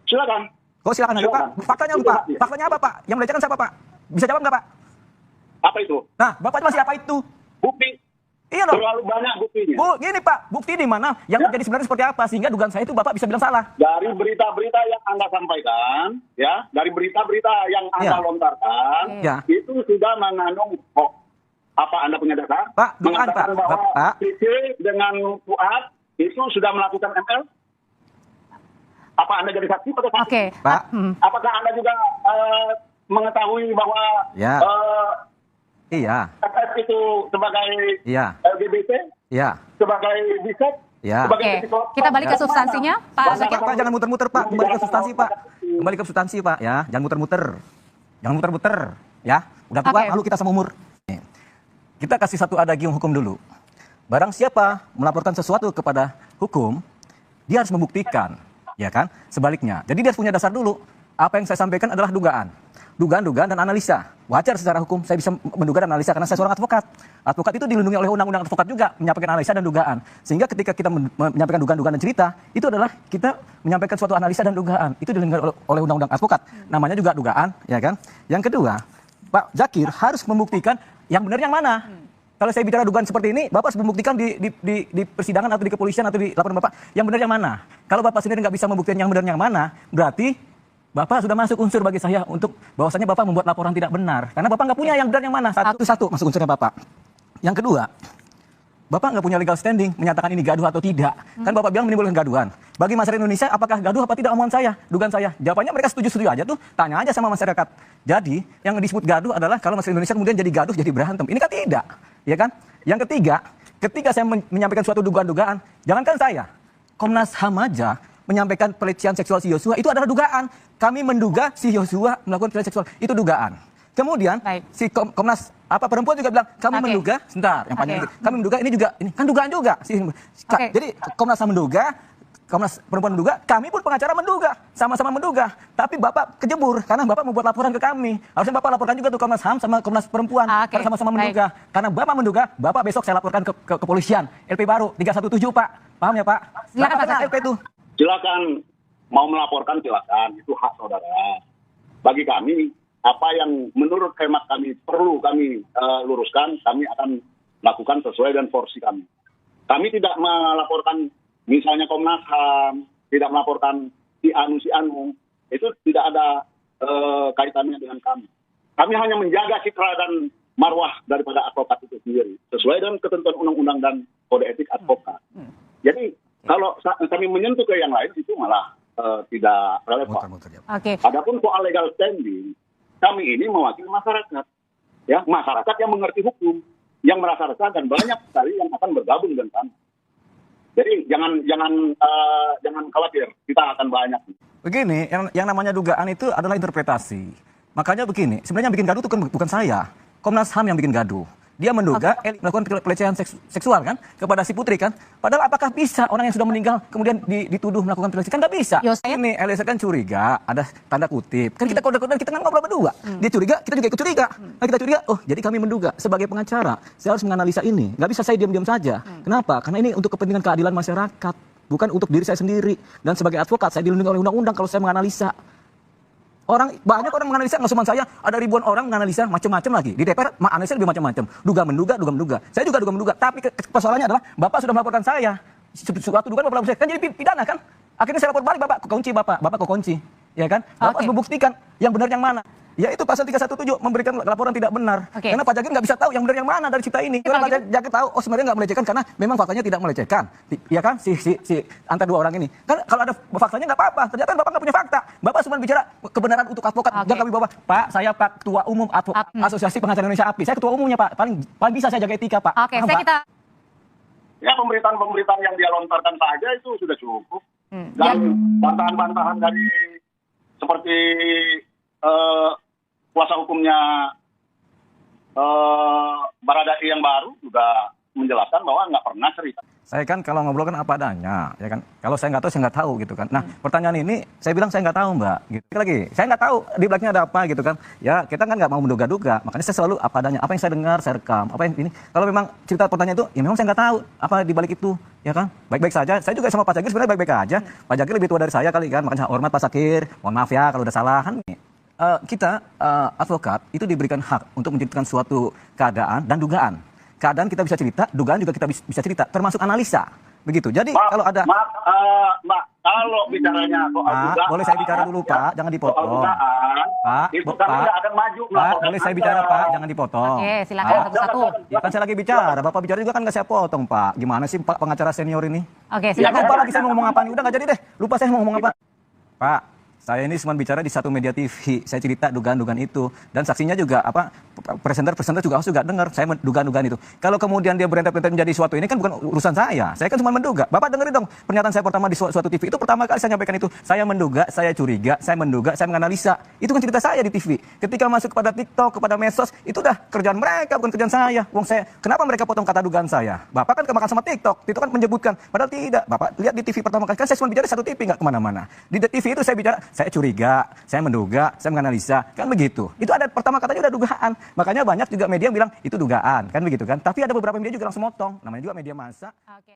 Silakan. Oh silakan aja Pak. Faktanya apa Pak? Faktanya apa Pak? Yang melecehkan siapa Pak? Bisa jawab nggak Pak? Apa itu? Nah, Bapak masih apa itu? Bukti. Iya dong. Terlalu banyak buktinya. Gini Pak, bukti di mana? Yang terjadi sebenarnya seperti apa? Sehingga dugaan saya itu Bapak bisa bilang salah. Dari berita-berita yang Anda sampaikan, ya, dari berita-berita yang Anda lontarkan, itu sudah mengandung hoax. Apa Anda punya data? Pak, dugaan Pak. Bahwa Bapak Cici dengan Fuad itu sudah melakukan ML? Apa Anda jadi saksi pada saat Oke, Pak. Apakah Anda juga mengetahui bahwa iya. FF itu sebagai LGBT, sebagai biset, sebagai psikolog? Kita balik ke substansinya, Pak Zakir. Pak, jangan muter-muter Pak, kembali ke substansi Pak. Kembali ke substansi Pak, ya, jangan muter-muter. Jangan muter-muter, ya. Udah tua, lalu kita sama umur. Kita kasih satu adagium hukum dulu. Barang siapa melaporkan sesuatu kepada hukum, dia harus membuktikan, ya kan? Sebaliknya. Jadi dia harus punya dasar dulu. Apa yang saya sampaikan adalah dugaan. Dugaan dan analisa. Wajar secara hukum saya bisa menduga dan analisa karena saya seorang advokat. Advokat itu dilindungi oleh undang-undang advokat juga, menyampaikan analisa dan dugaan. Sehingga ketika kita menyampaikan dugaan-dugaan dan cerita, itu adalah kita menyampaikan suatu analisa dan dugaan. Itu dilindungi oleh undang-undang advokat. Namanya juga dugaan, ya kan? Yang kedua, Pak Zakir harus membuktikan yang benar yang mana. Kalau saya bicara dugaan seperti ini, Bapak harus membuktikan di persidangan atau di kepolisian atau di laporan Bapak yang benar yang mana. Kalau Bapak sendiri nggak bisa membuktikan yang benar yang mana, berarti Bapak sudah masuk unsur bagi saya untuk bahwasanya Bapak membuat laporan tidak benar. Karena Bapak nggak punya yang benar yang mana. Satu masuk unsurnya Bapak. Yang kedua, Bapak nggak punya legal standing menyatakan ini gaduh atau tidak. Kan Bapak bilang menimbulkan gaduhan. Bagi masyarakat Indonesia, apakah gaduh apa tidak omongan saya, dugaan saya? Jawabannya mereka setuju-setuju aja tuh. Tanya aja sama masyarakat. Jadi, yang disebut gaduh adalah kalau masyarakat Indonesia kemudian jadi gaduh, jadi berantem. Ini kan tidak. Ya kan? Yang ketiga, ketika saya menyampaikan suatu dugaan-dugaan, jangankan saya, Komnas HAM aja menyampaikan pelecehan seksual si Yosua, itu adalah dugaan. Kami menduga si Yosua melakukan pelecehan seksual. Itu dugaan. Kemudian si Komnas perempuan juga bilang kami menduga, sebentar yang panjang kami menduga ini juga ini kan dugaan juga. Jadi Komnas HAM menduga, Komnas perempuan menduga, kami pun pengacara menduga, sama-sama menduga. Tapi Bapak kejebur karena Bapak membuat laporan ke kami. Harusnya Bapak laporkan juga tuh Komnas HAM sama Komnas perempuan karena sama-sama menduga. Karena Bapak menduga, Bapak besok saya laporkan ke kepolisian LP baru 317 Pak. Paham ya Pak? Silakan Pak LP itu. Silakan mau melaporkan silakan, itu hak saudara. Bagi kami apa yang menurut hemat kami perlu kami luruskan, kami akan lakukan sesuai dengan porsi kami. Kami tidak melaporkan misalnya Komnas HAM, tidak melaporkan si Anu, itu tidak ada kaitannya dengan kami. Kami hanya menjaga citra dan marwah daripada advokat itu sendiri, sesuai dengan ketentuan undang-undang dan kode etik advokat. Jadi kalau kami menyentuh ke yang lain itu malah tidak relevan. Adapun soal legal standing, kami ini mewakili masyarakat, ya masyarakat yang mengerti hukum, yang merasa resah dan banyak sekali yang akan bergabung dengan kami. Jadi jangan khawatir, kita akan banyak. Begini, yang namanya dugaan itu adalah interpretasi. Makanya begini, sebenarnya yang bikin gaduh itu bukan saya, Komnas HAM yang bikin gaduh. Dia menduga melakukan pelecehan seksual kan kepada si Putri kan. Padahal apakah bisa orang yang sudah meninggal kemudian dituduh melakukan pelecehan? Kan nggak bisa. Ini Eliezer kan curiga, ada tanda kutip. Kan kita kode-kode kita kan ngobrol berdua. Dia curiga, kita juga ikut curiga. Nah, kita curiga, oh jadi kami menduga sebagai pengacara saya harus menganalisa ini. Nggak bisa saya diam-diam saja. Kenapa? Karena ini untuk kepentingan keadilan masyarakat, bukan untuk diri saya sendiri. Dan sebagai advokat saya dilindungi oleh undang-undang kalau saya menganalisa. Banyak orang menganalisa, nggak cuma saya, ada ribuan orang menganalisa macam-macam lagi. Di DPR, analisa lebih macam-macam. Duga-menduga. Saya juga duga-menduga. Tapi persoalannya adalah, Bapak sudah melaporkan saya. Suatu dugaan Bapak kan jadi pidana kan? Akhirnya saya lapor balik, Bapak kekunci Bapak kekunci. Ya kan? Bapak harus membuktikan yang benar yang mana. Yaitu pasal 317 memberikan laporan tidak benar. Karena Pak Zakir nggak bisa tahu yang benar yang mana dari cipta ini. Karena Pak Zakir tahu, oh sebenarnya nggak melecehkan karena memang faktanya tidak melecehkan. Ya kan? Si antara dua orang ini. Kan kalau ada faktanya nggak apa-apa. Ternyata Bapak nggak punya fakta. Bapak cuma bicara kebenaran untuk advokat. Jangan kami bawa, Pak, saya Pak Ketua Umum Asosiasi Pengacara Indonesia API. Saya Ketua Umumnya Pak. Paling bisa saya jaga etika Pak. Ya pemberitaan yang dia lontarkan saja itu sudah cukup. Dan bantahan-bantahan dari seperti kuasa hukumnya Baradae yang baru juga menjelaskan bahwa nggak pernah cerita. Saya kan kalau ngobrol kan apa adanya, ya kan. Kalau saya nggak tahu, saya nggak tahu gitu kan. Nah, pertanyaan ini saya bilang saya nggak tahu Mbak. Gitu lagi, saya nggak tahu di belakangnya ada apa gitu kan. Ya kita kan nggak mau menduga-duga, makanya saya selalu apa adanya. Apa yang saya dengar, saya rekam. Apa yang ini. Kalau memang cerita pertanyaan itu, ya memang saya nggak tahu apa di balik itu. Ya kan? Baik-baik saja. Saya juga sama Pak Zakir sebenarnya baik-baik aja. Pak Zakir lebih tua dari saya kali kan, makanya saya hormat Pak Zakir. Mohon maaf ya kalau udah salah kan. Kita advokat itu diberikan hak untuk menceritakan suatu keadaan dan dugaan. Keadaan kita bisa cerita, dugaan juga kita bisa cerita, termasuk analisa. Begitu. Jadi kalau ada kalau bicaranya soal dugaan, boleh saya bicara dulu Pak, jangan dipotong. Pak, itu kami tidak akan maju. Pak, boleh saya bicara Pak, jangan dipotong. Oke, silakan satu-satu. Ya kan saya lagi bicara, Bapak bicara juga kan nggak saya potong Pak. Gimana sih Pak pengacara senior ini? Oke, Ya silakan. lupa lagi saya mau ngomong apa nih, udah nggak jadi deh. Lupa saya mau ngomong apa. Pak, saya ini cuma bicara di satu media TV. Saya cerita dugaan-dugaan itu dan saksinya juga presenter juga dengar saya dugaan-dugaan itu. Kalau kemudian dia berentet-entet menjadi suatu ini kan bukan urusan saya. Saya kan cuma menduga. Bapak dengerin dong pernyataan saya pertama di suatu TV. Itu pertama kali saya nyampaikan itu. Saya menduga, saya curiga, saya menduga, saya menganalisa. Itu kan cerita saya di TV. Ketika masuk kepada TikTok, kepada medsos, itu udah kerjaan mereka bukan kerjaan saya. Wong saya, kenapa mereka potong kata dugaan saya? Bapak kan kemakan sama TikTok. Itu kan menyebutkan. Padahal tidak. Bapak lihat di TV pertama kali kan saya cuma bicara satu TV nggak kemana-mana. Di TV itu saya bicara saya curiga, saya menduga, saya menganalisa, kan begitu. Itu ada pertama katanya udah dugaan. Makanya banyak juga media bilang itu dugaan, kan begitu kan. Tapi ada beberapa media juga langsung motong. Namanya juga media massa. Oke.